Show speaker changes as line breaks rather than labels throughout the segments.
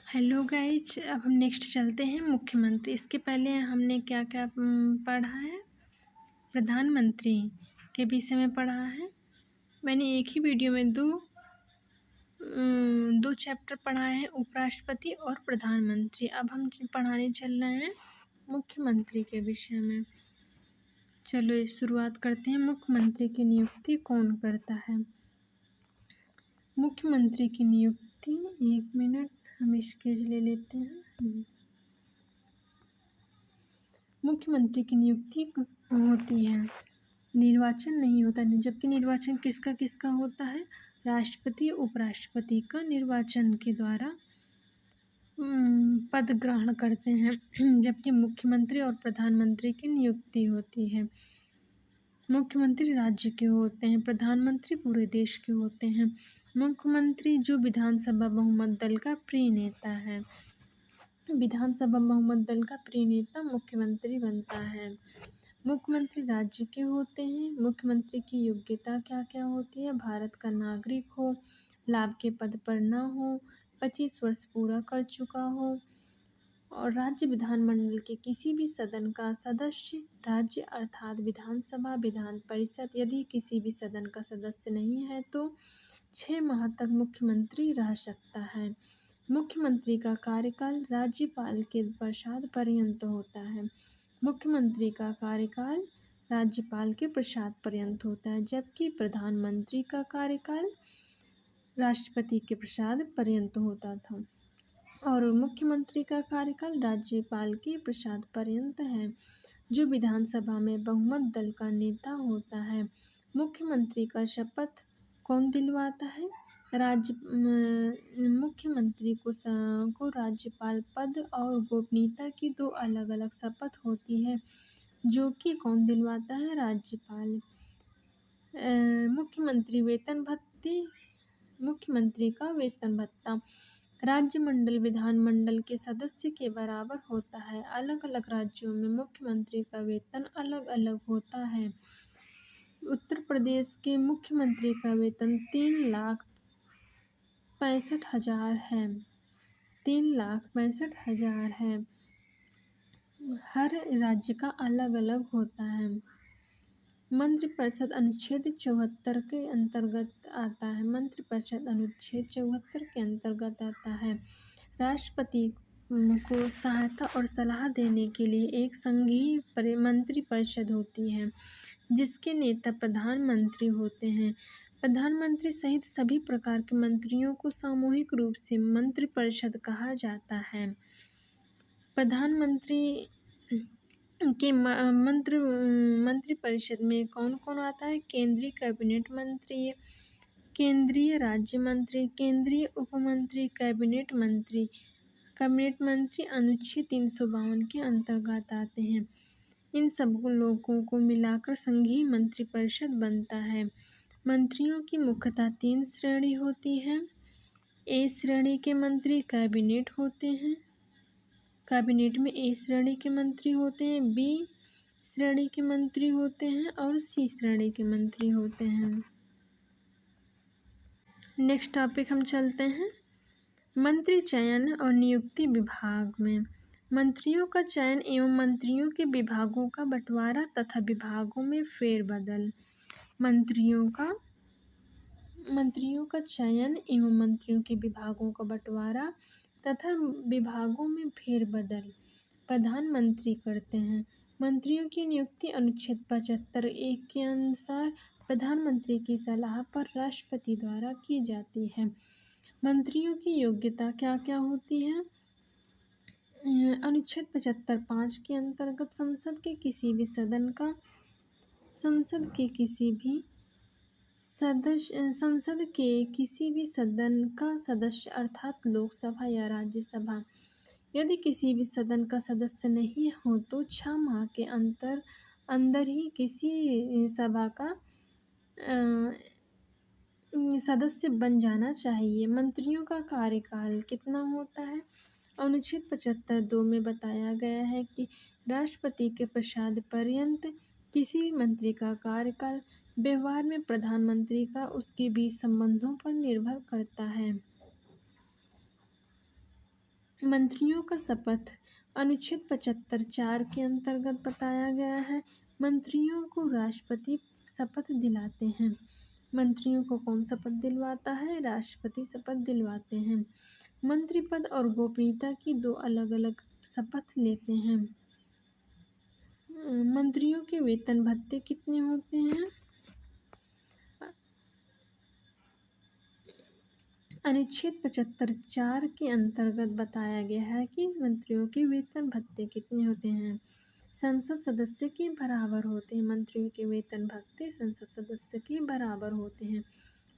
Hello guys, अब हम next चलते हैं मुख्यमंत्री। इसके पहले हमने क्या क्या पढ़ा है। प्रधानमंत्री के विषय में पढ़ा है। मैंने एक ही वीडियो में दो चैप्टर पढ़ा है, उपराष्ट्रपति और प्रधानमंत्री। अब हम पढ़ाने चल रहे हैं मुख्यमंत्री के विषय में। चलो शुरुआत करते हैं। मुख्यमंत्री की नियुक्ति कौन करता है? मुख्यमंत्री की नियुक्ति, एक मिनट हम स्केच ले लेते हैं। मुख्यमंत्री की नियुक्ति होती है, निर्वाचन नहीं होता। जबकि निर्वाचन किसका किसका होता है? राष्ट्रपति उपराष्ट्रपति का निर्वाचन के द्वारा पद ग्रहण करते हैं। जबकि मुख्यमंत्री और प्रधानमंत्री की नियुक्ति होती है। मुख्यमंत्री राज्य के होते हैं, प्रधानमंत्री पूरे देश के होते हैं। मुख्यमंत्री जो विधानसभा बहुमत दल का प्रिय नेता है, विधानसभा बहुमत दल का प्रिय नेता मुख्यमंत्री बनता है। मुख्यमंत्री राज्य के होते हैं। मुख्यमंत्री की योग्यता क्या क्या होती है? भारत का नागरिक हो, लाभ के पद पर न हो, 25 वर्ष पूरा कर चुका हो और राज्य विधानमंडल के किसी भी सदन का सदस्य, राज्य अर्थात विधानसभा, विधान परिषद, यदि किसी भी सदन का सदस्य नहीं है तो 6 माह तक मुख्यमंत्री रह सकता है। मुख्यमंत्री का कार्यकाल राज्यपाल के प्रसाद पर्यंत होता है। मुख्यमंत्री का कार्यकाल राज्यपाल के प्रसाद पर्यंत होता है, जबकि प्रधानमंत्री का कार्यकाल राष्ट्रपति के प्रसाद पर्यंत होता था और मुख्यमंत्री का कार्यकाल राज्यपाल के प्रसाद पर्यंत है, जो विधानसभा में बहुमत दल का नेता होता है। मुख्यमंत्री का शपथ कौन दिलवाता है? मुख्यमंत्री को राज्यपाल पद और गोपनीयता की 2 अलग अलग शपथ होती है, जो कि कौन दिलवाता है? राज्यपाल। मुख्यमंत्री वेतन भत्ते, मुख्यमंत्री का वेतन भत्ता राज्यमंडल विधानमंडल के सदस्य के बराबर होता है। अलग अलग राज्यों में मुख्यमंत्री का वेतन अलग अलग होता है। उत्तर प्रदेश के मुख्यमंत्री का वेतन 3,65,000 है। 3,65,000 है। हर राज्य का अलग अलग होता है। मंत्रिपरिषद अनुच्छेद 74 के अंतर्गत आता है। मंत्रिपरिषद अनुच्छेद 74 के अंतर्गत आता है। राष्ट्रपति को सहायता और सलाह देने के लिए एक संघीय मंत्रिपरिषद होती है, जिसके नेता प्रधानमंत्री होते हैं। प्रधानमंत्री सहित सभी प्रकार के मंत्रियों को सामूहिक रूप से मंत्रिपरिषद कहा जाता है। प्रधानमंत्री के मंत्रिपरिषद में कौन कौन आता है? केंद्रीय कैबिनेट मंत्री, केंद्रीय राज्य मंत्री, केंद्रीय उपमंत्री, कैबिनेट मंत्री। कैबिनेट मंत्री अनुच्छेद 352 के अंतर्गत आते हैं। इन सब लोगों को मिलाकर संघीय मंत्रिपरिषद बनता है। मंत्रियों की मुख्यतः 3 श्रेणी होती है। ए श्रेणी के मंत्री कैबिनेट होते हैं। कैबिनेट में ए श्रेणी के मंत्री होते हैं, बी श्रेणी के मंत्री होते हैं और सी श्रेणी के मंत्री होते हैं। नेक्स्ट टॉपिक हम चलते हैं मंत्री चयन और नियुक्ति विभाग में। मंत्रियों का चयन एवं मंत्रियों के विभागों का बंटवारा तथा विभागों में फेरबदल। मंत्रियों का चयन एवं मंत्रियों के विभागों का बंटवारा तथा विभागों में फेरबदल प्रधानमंत्री करते हैं। मंत्रियों की नियुक्ति अनुच्छेद 75(1) के अनुसार प्रधानमंत्री की सलाह पर राष्ट्रपति द्वारा की जाती है। मंत्रियों की योग्यता क्या क्या होती है? अनुच्छेद 75(5) के अंतर्गत संसद के किसी भी सदन का सदस्य अर्थात लोकसभा या राज्यसभा, यदि किसी भी सदन का सदस्य नहीं हो तो 6 माह के अंदर ही किसी सभा का सदस्य बन जाना चाहिए। मंत्रियों का कार्यकाल कितना होता है? अनुच्छेद 75(2) में बताया गया है कि राष्ट्रपति के प्रसाद पर्यंत किसी भी मंत्री का कार्यकाल व्यवहार में प्रधानमंत्री का उसके बीच संबंधों पर निर्भर करता है। मंत्रियों का शपथ अनुच्छेद 75(4) के अंतर्गत बताया गया है। मंत्रियों को राष्ट्रपति शपथ दिलाते हैं। मंत्रियों को कौन शपथ दिलवाता है? राष्ट्रपति शपथ दिलवाते हैं। मंत्री पद और गोपनीयता की दो अलग अलग शपथ लेते हैं। मंत्रियों के वेतन भत्ते कितने होते हैं? अनुच्छेद 75(4) के अंतर्गत बताया गया है कि मंत्रियों के वेतन भत्ते कितने होते हैं। संसद सदस्य के बराबर होते हैं। मंत्रियों के वेतन भत्ते संसद सदस्य के बराबर होते हैं।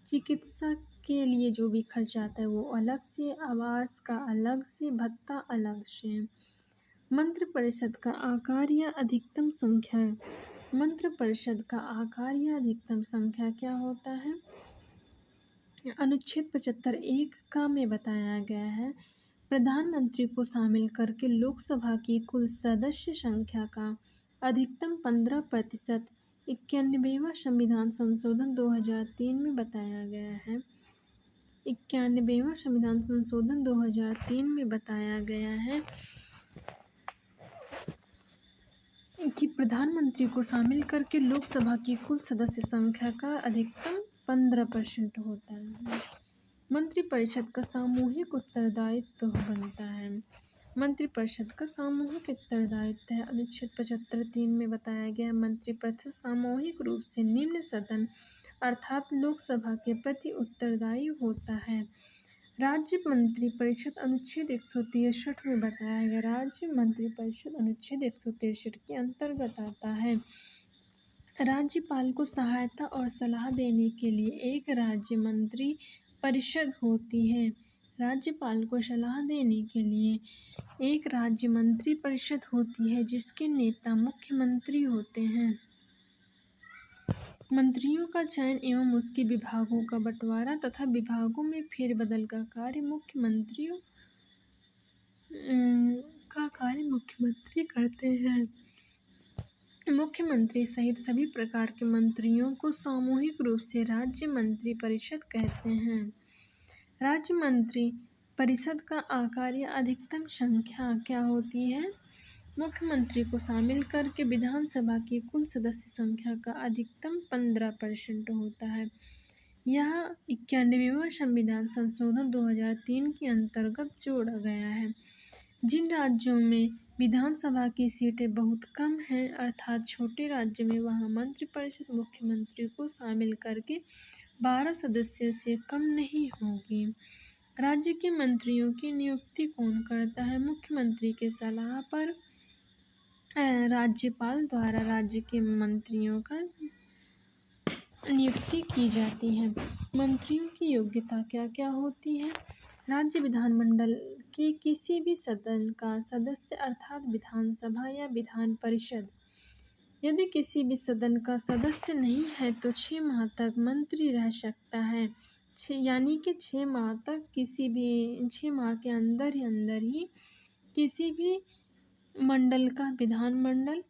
चिकित्सा के लिए जो भी खर्च आता है वो अलग से, आवास का अलग से, भत्ता अलग से। मंत्रिपरिषद का आकार या अधिकतम संख्या। मंत्रिपरिषद का आकार या अधिकतम संख्या क्या होता है? अनुच्छेद 75(1) का में बताया गया है। प्रधानमंत्री को शामिल करके लोकसभा की कुल सदस्य संख्या का अधिकतम 15%। 91वां संविधान संशोधन 2003 में बताया गया है। 91वां संविधान संशोधन 2003 में बताया गया है कि प्रधानमंत्री को शामिल करके लोकसभा की कुल सदस्य संख्या का अधिकतम 15% होता है। मंत्रिपरिषद का सामूहिक उत्तरदायित्व बनता है। मंत्रिपरिषद का सामूहिक उत्तरदायित्व है। अनुच्छेद 75(3) में बताया गया मंत्रिपरिषद सामूहिक रूप से निम्न सदन अर्थात लोकसभा के प्रति उत्तरदायी होता है। राज्य मंत्रिपरिषद अनुच्छेद 163 में बताया गया। राज्य मंत्रिपरिषद अनुच्छेद 163 के अंतर्गत आता है। राज्यपाल को सहायता और सलाह देने के लिए एक राज्य मंत्री परिषद होती है। राज्यपाल को सलाह देने के लिए एक राज्य मंत्री परिषद होती है जिसके नेता मुख्यमंत्री होते हैं। मंत्रियों का चयन एवं उसके विभागों का बंटवारा तथा विभागों में फेरबदल का कार्य मुख्यमंत्री करते हैं। मुख्यमंत्री सहित सभी प्रकार के मंत्रियों को सामूहिक रूप से राज्य मंत्री परिषद कहते हैं। राज्य मंत्री परिषद का आकार या अधिकतम संख्या क्या होती है? मुख्यमंत्री को शामिल करके विधानसभा की कुल सदस्य संख्या का अधिकतम 15% होता है। यह 91वां संविधान संशोधन 2003 के अंतर्गत जोड़ा गया है। जिन राज्यों में विधानसभा की सीटें बहुत कम हैं अर्थात छोटे राज्य में, वहाँ मंत्रिपरिषद मुख्यमंत्री को शामिल करके 12 सदस्यों से कम नहीं होगी। राज्य के मंत्रियों की नियुक्ति कौन करता है? मुख्यमंत्री के सलाह पर राज्यपाल द्वारा राज्य के मंत्रियों का नियुक्ति की जाती है। मंत्रियों की योग्यता क्या क्या होती है? राज्य विधानमंडल के किसी भी सदन का सदस्य अर्थात विधानसभा या विधान परिषद यदि किसी भी सदन का सदस्य नहीं है तो 6 माह तक मंत्री रह सकता है। यानी कि 6 माह तक 6 माह के अंदर ही किसी भी मंडल का, विधानमंडल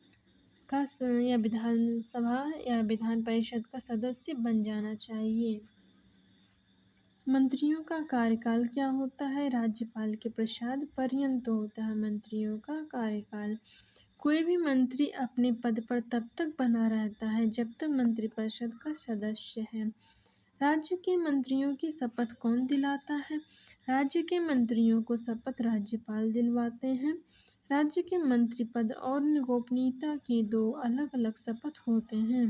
का या विधानसभा या विधान परिषद का सदस्य बन जाना चाहिए। मंत्रियों का कार्यकाल क्या होता है? राज्यपाल के प्रसाद पर्यंत होता है मंत्रियों का कार्यकाल। कोई भी मंत्री अपने पद पर तब तक बना रहता है जब तक मंत्रिपरिषद का सदस्य है। राज्य के मंत्रियों की शपथ कौन दिलाता है? राज्य के मंत्रियों को शपथ राज्यपाल दिलवाते हैं। राज्य के मंत्री पद और गोपनीयता की दो अलग अलग शपथ होते हैं।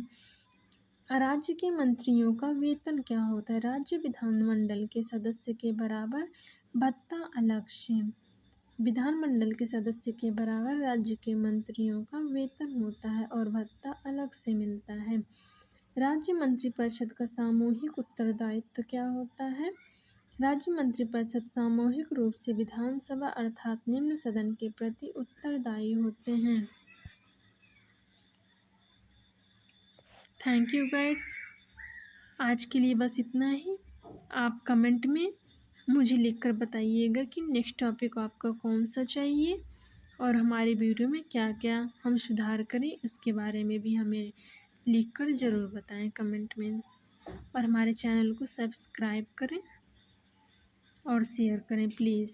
राज्य के मंत्रियों का वेतन क्या होता है? राज्य विधानमंडल के सदस्य के बराबर, भत्ता अलग से। विधानमंडल के सदस्य के बराबर राज्य के मंत्रियों का वेतन होता है और भत्ता अलग से मिलता है। राज्य मंत्रिपरिषद का सामूहिक उत्तरदायित्व क्या होता है? राज्य मंत्रिपरिषद सामूहिक रूप से विधानसभा अर्थात निम्न सदन के प्रति उत्तरदायी होते हैं। Thank you guides. आज के लिए बस इतना ही। आप कमेंट में मुझे लिखकर बताइएगा कि नेक्स्ट टॉपिक आपका कौन सा चाहिए और हमारे वीडियो में क्या क्या हम सुधार करें उसके बारे में भी हमें लिखकर ज़रूर बताएं कमेंट में। और हमारे चैनल को सब्सक्राइब करें और शेयर करें प्लीज़।